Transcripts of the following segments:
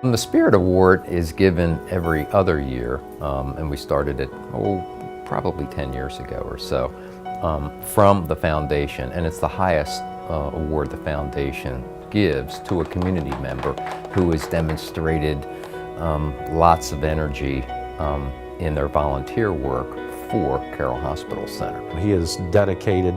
The Spirit Award is given every other year, and we started it, probably 10 years ago or so, from the foundation, and it's the highest award the foundation gives to a community member who has demonstrated lots of energy in their volunteer work for Carroll Hospital Center. He has dedicated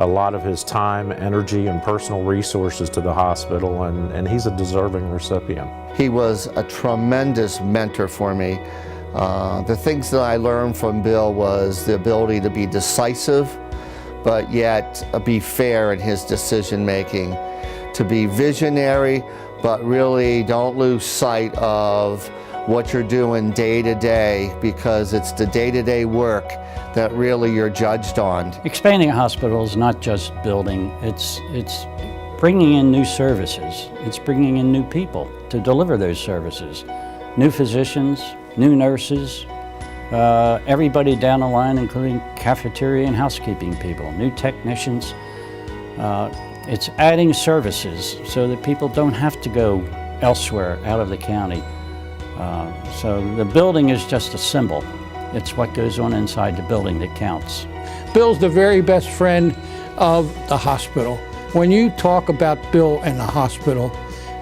a lot of his time, energy, and personal resources to the hospital, and he's a deserving recipient. He was a tremendous mentor for me. The things that I learned from Bill was the ability to be decisive, but yet be fair in his decision making, to be visionary, but really don't lose sight of what you're doing day to day, because it's the day-to-day work that really you're judged on. Expanding a hospital is not just building, it's bringing in new services. It's bringing in new people to deliver those services. New physicians, new nurses, everybody down the line, including cafeteria and housekeeping people, new technicians. It's adding services so that people don't have to go elsewhere out of the county. So the building is just a symbol. It's what goes on inside the building that counts. Bill's the very best friend of the hospital. When you talk about Bill and the hospital,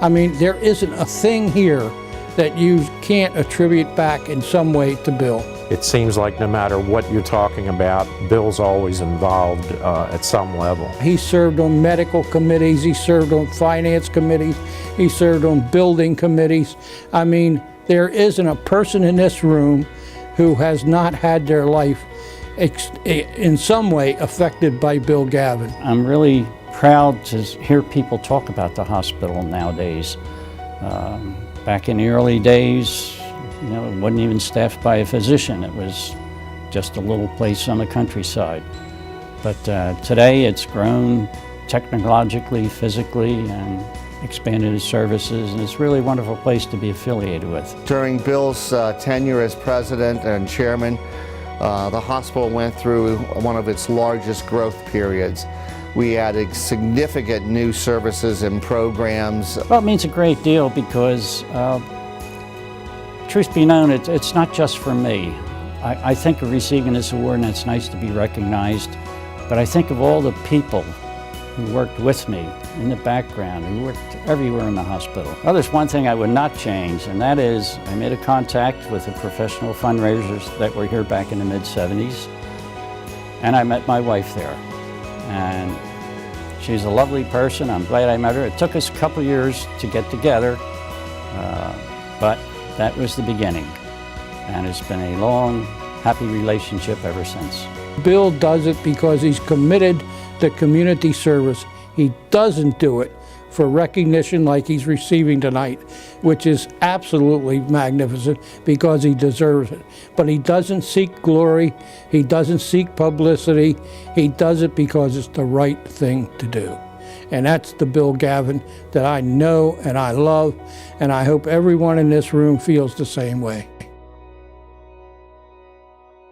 I mean, there isn't a thing here that you can't attribute back in some way to Bill. It seems like no matter what you're talking about, Bill's always involved at some level. He served on medical committees, he served on finance committees, he served on building committees. I mean, there isn't a person in this room who has not had their life in some way affected by Bill Gavin. I'm really proud to hear people talk about the hospital nowadays. Back in the early days, you know, it wasn't even staffed by a physician. It was just a little place on the countryside. But today it's grown technologically, physically, and expanded its services, and it's really a wonderful place to be affiliated with. During Bill's tenure as president and chairman, the hospital went through one of its largest growth periods. We added significant new services and programs. Well, it means a great deal because, truth be known, it's not just for me. I think of receiving this award, and it's nice to be recognized, but I think of all the people who worked with me in the background, who worked everywhere in the hospital. Well, there's one thing I would not change, and that is I made a contact with the professional fundraisers that were here back in the mid-70s, and I met my wife there. And she's a lovely person. I'm glad I met her. It took us a couple years to get together, but that was the beginning. And it's been a long, happy relationship ever since. Bill does it because he's committed to community service. He doesn't do it for recognition like he's receiving tonight, which is absolutely magnificent because he deserves it. But he doesn't seek glory, he doesn't seek publicity, he does it because it's the right thing to do. And that's the Bill Gavin that I know and I love, and I hope everyone in this room feels the same way.